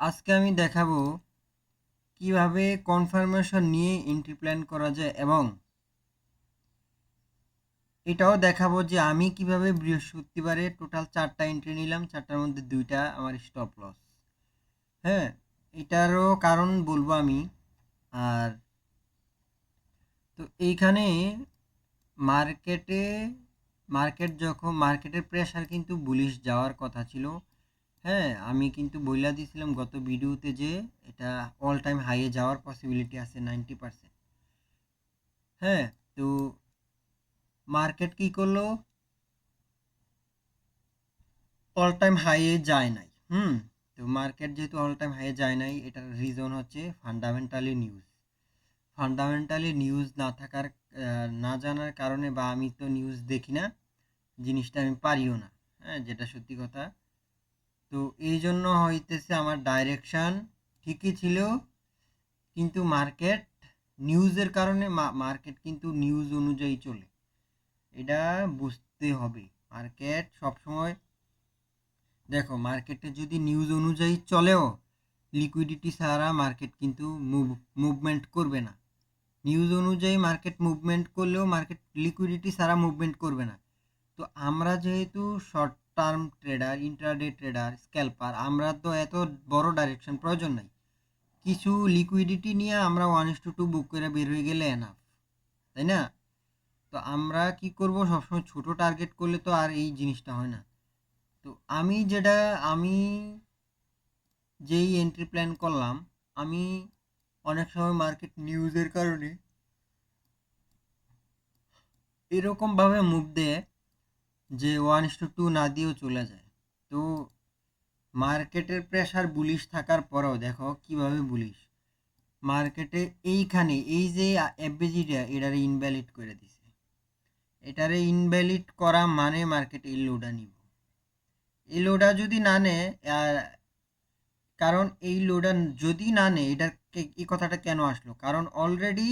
আজকে আমি দেখাবো কিভাবে কনফার্মেশন নিয়ে এন্ট্রি প্ল্যান করা যায়, এবং এটাও দেখাবো যে আমি কিভাবে বৃহস্পতিবারে টোটাল 4টা এন্ট্রি নিলাম, 4টার মধ্যে 2টা আমার স্টপ লস। হ্যাঁ, এটারও কারণ বলবো আমি। আর তো এইখানে মার্কেটে মার্কেটের প্রেসার কিন্তু বুলিশ যাওয়ার কথা ছিল। হ্যাঁ, আমি কিন্তু বইলা দিয়েছিলাম গত ভিডিওতে যে এটা অল টাইম হাইয়ে যাওয়ার পসিবিলিটি আছে 90%। হ্যাঁ, তো মার্কেট কি করলো? অল টাইম হাইয়ে যায় নাই। তো মার্কেট যেহেতু অল টাইম হাইয়ে যায় নাই, এটার রিজন হচ্ছে ফান্ডামেন্টালি নিউজ না থাকার, না জানার কারণে, বা আমি তো নিউজ দেখি না, জিনিসটা আমি পারিও না। হ্যাঁ, যেটা সত্যি কথা। তো এই জন্য হইতেছে আমার ডাইরেকশন ঠিকই ছিল, কিন্তু মার্কেট নিউজের কারণে, মার্কেট কিন্তু নিউজ অনুযায়ী চলে, এটা বুঝতে হবে। মার্কেট সবসময়, দেখো, মার্কেটে যদি নিউজ অনুযায়ী চলেও, লিকুইডিটি ছাড়া মার্কেট কিন্তু মুভমেন্ট করবে না। নিউজ অনুযায়ী মার্কেট মুভমেন্ট করলেও মার্কেট লিকুইডিটি ছাড়া মুভমেন্ট করবে না। তো আমরা যেহেতু short term trader, intraday trader, scalper, আমরা তো এত বড় ডাইরেকশন প্রয়োজন নাই। কিছু লিকুইডিটি নিয়ে আমরা 1:2 বুক করে বের হয়ে গেলে এনাফ, তাই না? তো আমরা কি করব, সবসময় ছোট টার্গেট করলে তো আর এই জিনিসটা হয় না। তো আমি যেই এন্ট্রি প্ল্যান করলাম, আমি অনেক সময় মার্কেট নিউজের কারণে এরকমভাবে মুভ দেয় যে 1:2 না দিয়েও চলে যায়। তো মার্কেটের প্রেসার বুলিশ থাকার পরেও দেখো কিভাবে বুলিশ মার্কেটে, এইখানে এই যে এফবিজিটা এটারে ইনভ্যালিড করে দিছে। এটারে ইনভ্যালিড করা মানে মার্কেট এই লোডা নিব। এই লোডা যদি না নেয়, কারণ এই লোডা যদি না নেয়, এই কথাটা কেন আসলো, কারণ অলরেডি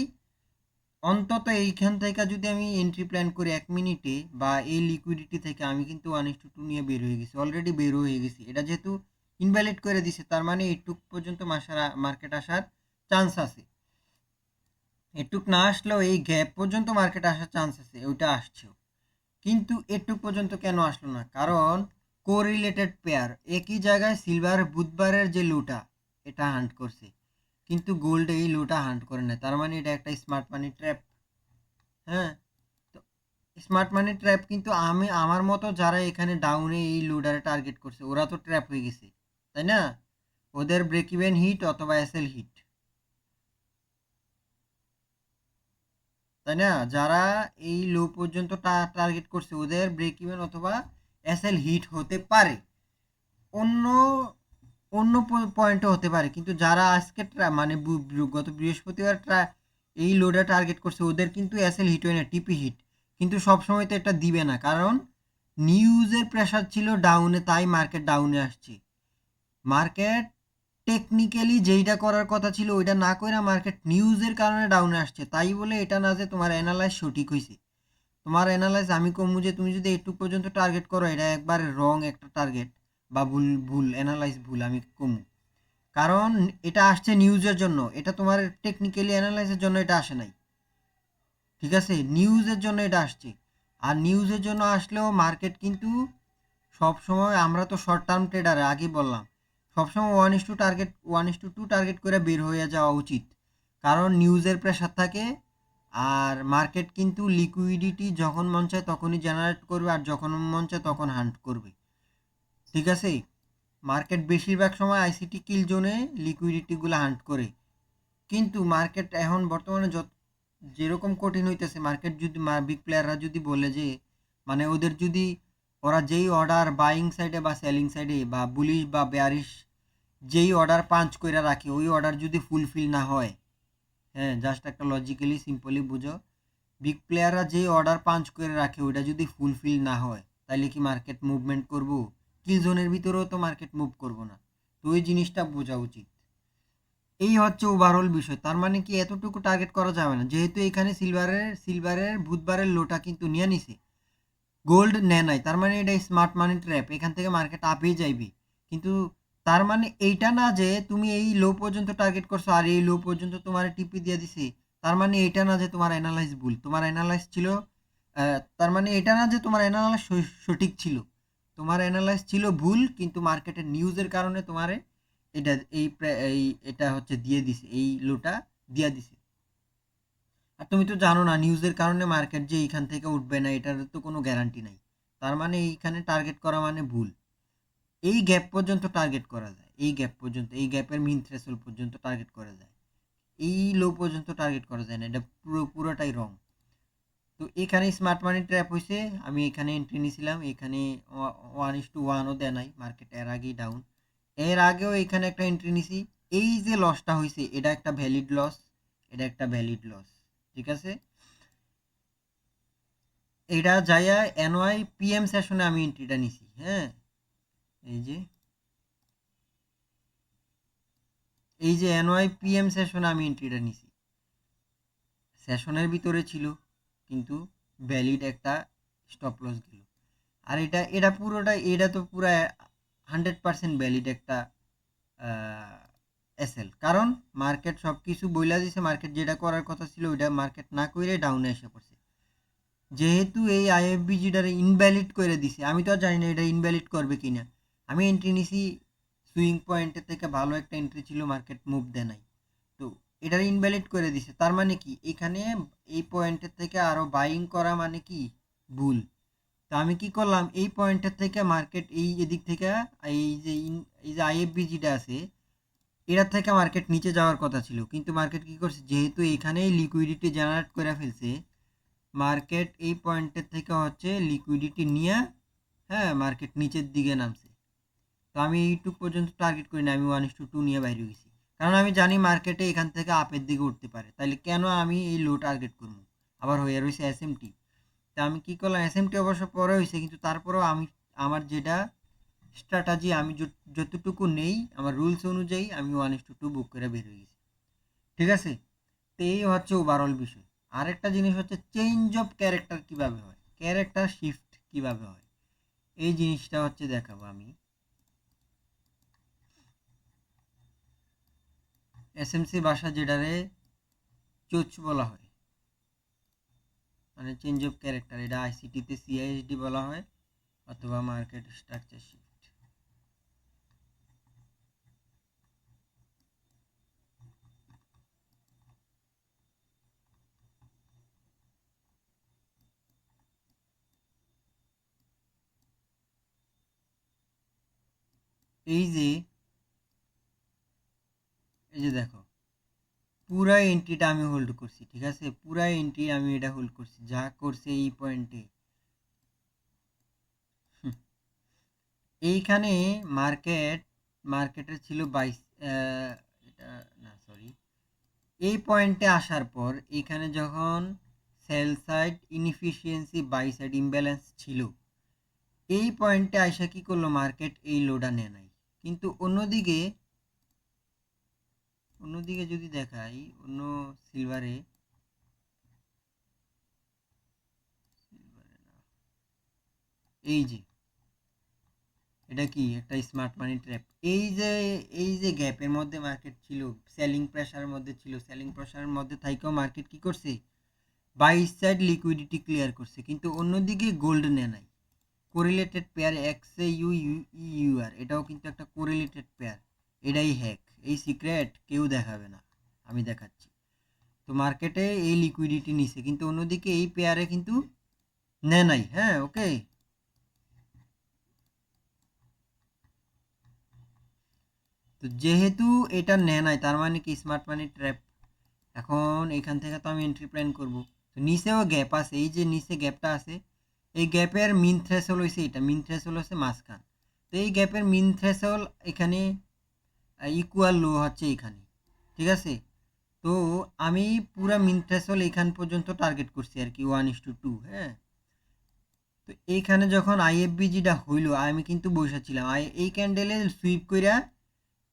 অন্তত এইখান থেকে যদি আমি এন্ট্রি প্ল্যান করি 1 মিনিটে, বা এই লিকুইডিটি থেকে আমি কিন্তু 1:2 নিয়ে বের হয়ে গেছি, অলরেডি বের হয়ে গেছি। এটা যেহেতু ইনভ্যালিড করে দিছে, তার মানে এইটুক পর্যন্ত মার্কেট আসার চান্স আছে। এটুক না আসলেও এই গ্যাপ পর্যন্ত মার্কেট আসার চান্স আছে, ওইটা আসছেও। কিন্তু এটুক পর্যন্ত কেন আসলো না? কারণ কোরিলেটেড পেয়ার, একই জায়গায় সিলভার বুধবারের যে লোটা, এটা হান্ট করছে, কিন্তু গোল্ড এই লোটা হান্ট করে না। তার মানে এটা একটা স্মার্ট মানি ট্র্যাপ। হ্যাঁ, তো স্মার্ট মানি ট্র্যাপ, কিন্তু আমার মতো যারা এখানে ডাউনে এই লোডারে টার্গেট করছে, ওরা তো ট্র্যাপ হয়ে গেছে, তাই না? ওদের ব্রেক ইভেন হিট অথবা এসএল হিট, তাই না? যারা এই লো পর্যন্ত টার্গেট করছে, ওদের ব্রেক ইভেন অথবা এসএল হিট হতে পারে, অন্য অন্য পয়েন্টও হতে পারে, কিন্তু যারা আজকে মানে গত বৃহস্পতিবার এই লোডে টার্গেট করছে, ওদের কিন্তু এসএল হিট হয় না, টিপি হিট। কিন্তু সবসময় তো এটা দিবে না, কারণ নিউজের প্রেশার ছিল ডাউনে, তাই মার্কেট ডাউনে আসছে। মার্কেট টেকনিক্যালি যেইটা করার কথা ছিল ওইটা না করে মার্কেট নিউজের কারণে ডাউনে আসছে, তাই বলে এটা না যে তোমার অ্যানালাইজ সঠিক হয়েছে। তোমার অ্যানালাইজ আমি কমু যে তুমি যদি একটু পর্যন্ত টার্গেট করো, এটা একবার রং একটা টার্গেট, বা ভুল ভুল অ্যানালাইজ, ভুল আমি কমু। কারণ এটা আসছে নিউজের জন্য, এটা তোমার টেকনিক্যালি অ্যানালাইসের জন্য এটা আসে নাই। ঠিক আছে, নিউজের জন্য এটা আসছে। আর নিউজের জন্য আসলেও মার্কেট কিন্তু সব সময়, আমরা তো শর্ট টার্ম ট্রেডার, আগে বললাম, সবসময় 1:2 টার্গেট করে বের হয়ে যাওয়া উচিত। কারণ নিউজের প্রেশার থাকে, আর মার্কেট কিন্তু লিকুইডিটি যখন মন চায় তখনই জেনারেট করবে, আর যখন মন চায় তখন হান্ট করবে। ঠিক আছে, মার্কেট বেশিরভাগ সময় আইসিটি কিল জোনে লিকুইডিটিগুলো হান্ট করে। কিন্তু মার্কেট এখন বর্তমানে যেরকম কঠিন হইতেছে, মার্কেট যদি বিগ প্লেয়াররা যদি বলে যে, মানে ওদের যদি, ওরা যেই অর্ডার বাইং সাইডে বা সেলিং সাইডে বা বুলিশ বা বেয়ারিশ, যেই অর্ডার পাঞ্চ করে রাখে, ওই অর্ডার যদি ফুলফিল না হয়, হ্যাঁ, জাস্ট একটা লজিক্যালি সিম্পলি বুঝো, বিগ প্লেয়াররা যেই অর্ডার পাঞ্চ করে রাখে ওইটা যদি ফুলফিল না হয়, তাহলে কি মার্কেট মুভমেন্ট করবো? কিল জোনের ভিতরেও তো মার্কেট মুভ করবো না। তো ওই জিনিসটা বোঝা উচিত। এই হচ্ছে ওভারঅল বিষয়। তার মানে কি এতটুকু টার্গেট করা যাবে না, যেহেতু এখানে সিলভারের বুধবারের লোটা কিন্তু নিয়ে নিছে, গোল্ড নেয় নাই, তার মানে এটা স্মার্ট মানি ট্র্যাপ, এখান থেকে মার্কেট আপেই যাইবে। কিন্তু তার মানে এইটা না যে তুমি এই লো পর্যন্ত টার্গেট করছো আর এই লো পর্যন্ত তোমার টিপি দিয়ে দিছি, তার মানে এইটা না যে তোমার অ্যানালাইজ ভুল, তোমার অ্যানালাইজ ছিল তার মানে এটা না যে তোমার অ্যানালাইজ সঠিক ছিল, তোমার অ্যানালাইজ ছিল ভুল, কিন্তু মার্কেটের নিউজের কারণে তোমার এটা এই এটা হচ্ছে দিয়ে দিছে, এই লোটা দিয়ে দিছে। আর তুমি তো জানো না নিউজের কারণে মার্কেট যে এইখান থেকে উঠবে না এটার তো কোনো গ্যারান্টি নাই। তার মানে এইখানে টার্গেট করা মানে ভুল। এই গ্যাপ পর্যন্ত টার্গেট করা যায়, এই গ্যাপ পর্যন্ত, এই গ্যাপের মিন থ্রেশহোল্ড পর্যন্ত টার্গেট করা যায়, এই লো পর্যন্ত টার্গেট করা যায় না, এটা পুরোটাই রং। তো এখানে স্মার্ট মানি ট্র্যাপ হয়েছে, আমি এখানে এন্ট্রি নিয়েছিলাম, এখানে 1:1ও দেয় নাই, মার্কেট এর আগেই ডাউন, এর আগেও এখানে একটা এন্ট্রি নিছি। এই যে লসটা হয়েছে এটা একটা ভ্যালিড লস, এটা একটা ভ্যালিড লস, ঠিক আছে। এটা যাইয়া এনওয়াই পিএম সেশনে আমি এন্ট্রিটা নিছি, হ্যাঁ, এই যে এই যে এনওয়াই পিএম সেশনে আমি এন্ট্রিটা নিছি, সেশনের ভিতরে ছিল কিন্তু ভ্যালিড একটা স্টপ লস গেল। আর এটা এটা পুরোটা, এটা তো পুরো 100% ভ্যালিড একটা এসএল, কারণ মার্কেট সব কিছু বইলা দিছে, মার্কেট যেটা করার কথা ছিল ওইটা মার্কেট না করে ডাউনে এসে পড়ছে। যেহেতু এই আইএফবিজিটারে ইনভ্যালিড করে দিছে, আমি তো আর জানি না এটা ইনভ্যালিড করবে কিনা, আমি এন্ট্রি নিছি সুইং পয়েন্টের থেকে ভালো একটা এন্ট্রি ছিল, মার্কেট মুভ দেয় নাই, তো এটার ইনভ্যালিড করে দিছে। তার মানে কি এখানে এই পয়েন্টের থেকে আরো বাইং করা মানে কি ভুল। তো আমি কি করলাম, এই পয়েন্টের থেকে মার্কেট এই এদিক থেকে এই যে আইএফবিজিটা আছে এটার থেকে মার্কেট নিচে যাওয়ার কথা ছিল, কিন্তু মার্কেট কি করছে, যেহেতু এখানেই লিকুইডিটি জেনারেট করে ফেলছে, মার্কেট এই পয়েন্টের থেকে হচ্ছে লিকুইডিটি নিয়ে, হ্যাঁ, মার্কেট নিচের দিকে নামছে। তো আমি এইটুক পর্যন্ত টার্গেট করি না, আমি 1:2 নিয়ে বাইরে গেছি, কারণ আমি জানি মার্কেটে এখান থেকে আপের দিকে উঠতে পারে, তাহলে কেন আমি এই লো টার্গেট করবো। আবার হয়ে রয়েছে এসএমটি, তা আমি কি করলাম, এসএমটি অবশ্য পরে হয়েছে, কিন্তু তারপরেও আমি আমার যেটা স্ট্র্যাটাজি, আমি যতটুকু নেই আমার রুলস অনুযায়ী আমি 1:2 বুক করে বের হয়ে গেছি, ঠিক আছে। তো এই হচ্ছে ওভারঅল বিষয়। আরেকটা জিনিস হচ্ছে চেঞ্জ অফ ক্যারেক্টার কিভাবে হয়, ক্যারেক্টার শিফট কিভাবে হয়, এই জিনিসটা হচ্ছে দেখাবো আমি। এসএমসি ভাষা যেটারে চোচ বলা হয়, মানে চেঞ্জ অফ ক্যারেক্টার, এটা আইসিটিতে সিআইএসডি বলা হয় অথবা মার্কেট স্ট্রাকচার শিফট। এই যে এই যে দেখো, পুরা এন্ট্রিটা আমি হোল্ড করছি, ঠিক আছে, পুরা এন্ট্রি আমি এটা হোল্ড করছি, যা করছে এই পয়েন্টে। এইখানে মার্কেট মার্কেটের ছিল 22, এটা না সরি, এই পয়েন্টে আসার পর এখানে যখন sell side inefficiency buy side imbalance ছিল, এই পয়েন্টে আইসা কি করলো মার্কেট এই লোডা নেয় নাই। কিন্তু অন্যদিকে যদি দেখাই, অন্য সিলভারে এই যে এটা কি একটা স্মার্ট মানি ট্র্যাপ, এই যে গ্যাপের মধ্যে মার্কেট ছিল, সেলিং প্রেসারের মধ্যে ছিল, সেলিং প্রেসারের মধ্যে থাইকেও মার্কেট কি করছে, বাই সাইড লিকুইডিটি ক্লিয়ার করছে, কিন্তু অন্যদিকে গোল্ড নেয় নাই। Correlated pair X A U U R, এটাও কিন্তু একটা কোরিলেটেড পেয়ার, এটাই হ্যাক, এই সিক্রেট কেউ দেখাবে না, আমি দেখাচ্ছি। তো মার্কেটে এই লিকুইডিটি নিছে, কিন্তু অন্যদিকে এই পেয়ারে কিন্তু নেয় নাই, হ্যাঁ, ওকে। তো যেহেতু এটা নেয় নাই তার মানে কি স্মার্ট মানি ট্র্যাপ। এখন এখান থেকে তো আমি এন্ট্রি প্ল্যান করব, তো নিচেও গ্যাপ আছে, এই যে নিচে গ্যাপটা আছে, এই গ্যাপের মিন থ্রেশহোল্ড হইছে, এটা মিন থ্রেশহোল্ড হচ্ছে মাঝখান। তো এই গ্যাপের মিন থ্রেশহোল্ড এখানে ইকুয়াল লো হচ্ছে এখানে, ঠিক আছে। তো আমি পুরা মিন থ্রেশহোল্ড এখান পর্যন্ত টার্গেট করছি আর কি, 1:2, হ্যাঁ। তো এইখানে যখন আইএফবিজিটা হইলো আমি কিন্তু বসেছিলাম, এই ক্যান্ডেলে সুইপ কইরা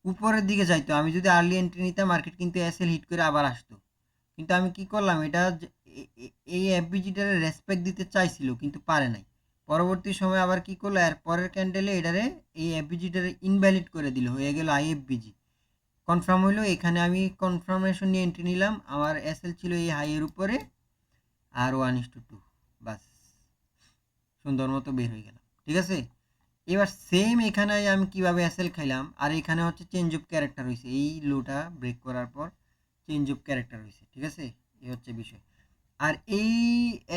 উপরের দিকে যাইতো, আমি যদি আর্লি এন্ট্রি নিতাম মার্কেট কিন্তু এসএল হিট করে আবার আসতো। কিন্তু আমি কি করলাম, এটা এই এফবিজিটারে রেসপেক্ট দিতে চাইছিল কিন্তু পারে নাই, পরবর্তী সময় আবার কি করলো, এর পরের ক্যান্ডেলে এটারে এই এফবিজিটারে ইনভ্যালিড করে দিল, হয়ে গেল আইএফবিজি। কনফার্ম হইলো, এখানে আমি কনফার্মেশন নিয়ে এন্ট্রি নিলাম, আমার এসএল ছিল এই হাইয়ের উপরে আর 1:2, বাস সুন্দর মতো বের হয়ে গেলাম। ঠিক আছে, এবার সেম এখানে আমি কিভাবে এসএল খাইলাম, আর এখানে হচ্ছে চেঞ্জ অফ ক্যারেক্টার হয়েছে, এই লোটা ব্রেক করার পর চেঞ্জ অফ ক্যারেক্টার হয়েছে। ঠিক আছে, এই হচ্ছে বিষয়। আর এই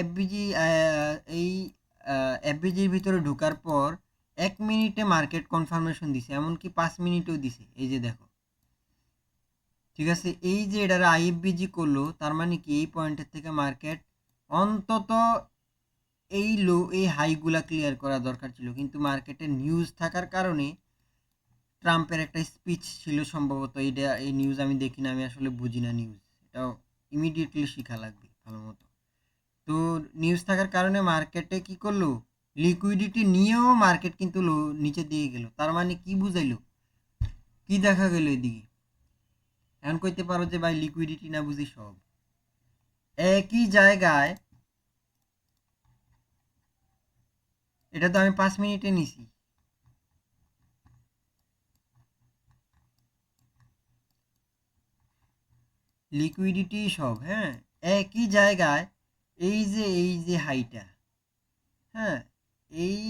এফবিজি এই এফবিজির ভিতরে ঢোকার পর 1 মিনিটে মার্কেট কনফার্মেশন দিছে, এমনকি 5 মিনিটেও দিছে, এই যে দেখো। ঠিক আছে, এই যে এটার আইএফবিজি করলো, তার মানে কি এই পয়েন্টের থেকে মার্কেট অন্তত এই হাইগুলা ক্লিয়ার করা দরকার ছিল, কিন্তু মার্কেটে নিউজ থাকার কারণে ট্রাম্পের একটা স্পিচ ছিল সম্ভবত, এই নিউজ আমি দেখি না, আমি আসলে বুঝি না নিউজ, এটাও ইমিডিয়েটলি শেখা লাগবে ভালো মতো। তো নিউজ থাকার কারণে মার্কেটে কি করলো, লিকুইডিটি নিয়েও মার্কেট কিন্তু নিচে দিয়ে গেল, তার মানে কি বুঝাইলো, কি দেখা গেল এদিকে। এখন কইতে পারো যে ভাই লিকুইডিটি না বুঝি সব, একই জায়গায় এটা তো আমি 5 মিনিটে নিছি, লিকুইডিটি সব, হ্যাঁ, একই জায়গায় এই যে হাইটা, হ্যাঁ, এই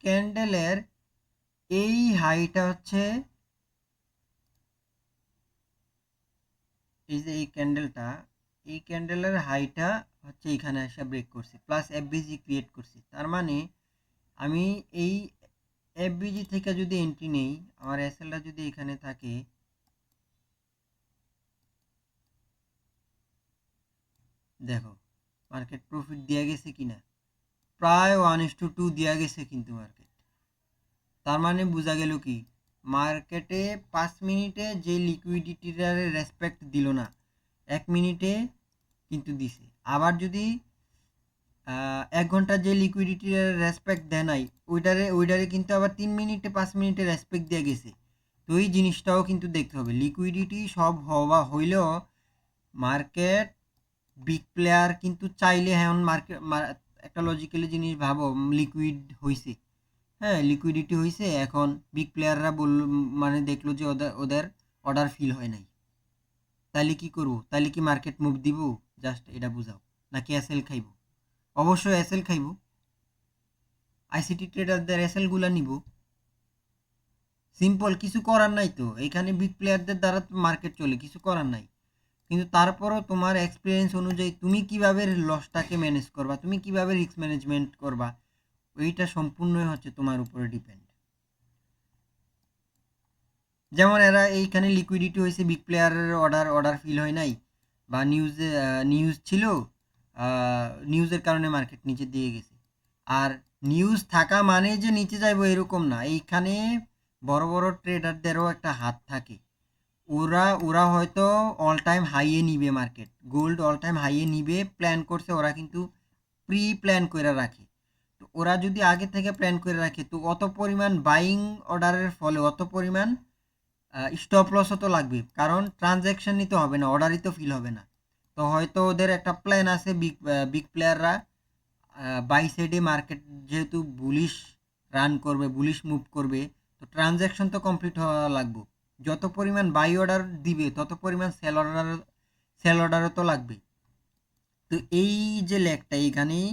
ক্যান্ডেলের এই হাইটা হচ্ছে, এই যে এই ক্যান্ডেলটা, এই ক্যান্ডেলের হাইটা হচ্ছে এখানে এসে ব্রেক করছে, প্লাস এফবিজি ক্রিয়েট করছে, তার মানে আমি এই এফবিজি থেকে যদি এন্ট্রি নেই, আমার এসএলটা যদি এখানে থাকে, দেখো মার্কেট প্রফিট দেওয়া গেছে কিনা, প্রায় 1:2 দেওয়া গেছে কিন্তু মার্কেট। তার মানে বোঝা গেল কি, মার্কেটে 5 মিনিটে যে লিকুইডিটিটার রেসপেক্ট দিল না, 1 মিনিটে কিন্তু দিছে। আবার যদি 1 ঘন্টা যে লিকুইডিটির রেসপেক্ট দেয় নাই, ওইটারে কিন্তু আবার 3 মিনিটে 5 মিনিটে রেসপেক্ট দিয়ে গেছে। তো এই জিনিসটাও কিন্তু দেখতে হবে, লিকুইডিটি সব হওয়া হইলেও মার্কেট বিগ প্লেয়ার কিন্তু চাইলে, এখন মার্কেট একটা লজিক্যালি জিনিস ভাবো, লিকুইড হয়েছে, হ্যাঁ লিকুইডিটি হয়েছে, এখন বিগ প্লেয়াররা বলল, মানে দেখলো যে ওদের ওদের অর্ডার ফিল হয় নাই, তাহলে কি করবো, তাহলে কি মার্কেট মুভ দিব, জাস্ট এটা বুঝাও, নাকি এসএল খাইব, অবশ্যই এসএল খাইব, আইসিটি ট্রেডারদের এসএল গুলা নিব, সিম্পল, কিছু করার নাই তো, এখানে বিগ প্লেয়ারদের দ্বারা মার্কেট চলে, কিছু করার নাই। কিন্তু তারপরও তোমার এক্সপিরিয়েন্স অনুযায়ী তুমি কিভাবে লসটাকে ম্যানেজ করবা, তুমি কিভাবে রিস্ক ম্যানেজমেন্ট করবা, ওইটা সম্পূর্ণই হচ্ছে তোমার উপরে ডিপেন্ড। যেমন এরা এইখানে লিকুইডিটি হয়েছে, বিগ প্লেয়ারের অর্ডার ফিল হয় নাই, বা নিউজ ছিল, নিউজের কারণে মার্কেট নিচে দিয়ে গেছে। আর নিউজ থাকা মানে যে নিচে যাইবো এরকম না, এইখানে বড় বড় ট্রেডারদেরও একটা হাত থাকে, ওরা ওরা হয়তো অল টাইম হাইয়ে নিবে, মার্কেট গোল্ড অল টাইম হাইয়ে নিবে প্ল্যান করছে, ওরা কিন্তু প্রি প্ল্যান করে রাখে। তো ওরা যদি আগে থেকে প্ল্যান করে রাখে, তো অত পরিমাণ বাইং অর্ডারের ফলে অত পরিমাণ স্টপ লসও তো লাগবে, কারণ ট্রানজ্যাকশন নিতে হবে না, অর্ডারই তো ফিল হবে না। তো হয়তো ওদের একটা প্ল্যান আছে, বিগ প্লেয়াররা বাই সাইডে মার্কেট যেহেতু বুলিশ রান করবে, বুলিশ মুভ করবে, তো ট্রানজ্যাকশন তো কমপ্লিট হওয়া লাগবে, যত পরিমাণ বাই অর্ডার দিবে তত পরিমাণ সেল অর্ডারও তো লাগবে। তো এই যে ল্যাগটা, এইখানেই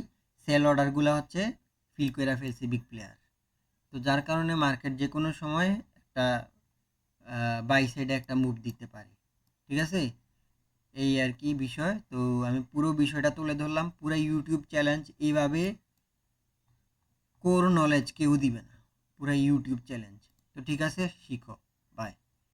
সেল অর্ডারগুলো হচ্ছে ফিল করে ফেলছে বিগ প্লেয়ার। তো যার কারণে মার্কেট যে কোনো সময় একটা বাই সাইডে একটা মুভ দিতে পারে। ঠিক আছে, এই আর কি বিষয়। তো আমি পুরো বিষয়টা তুলে ধরলাম, পুরো ইউটিউব চ্যালেঞ্জ, এইভাবে কোর নলেজ কেউ দিবে না, পুরো ইউটিউব চ্যালেঞ্জ। তো ঠিক আছে, শিখো।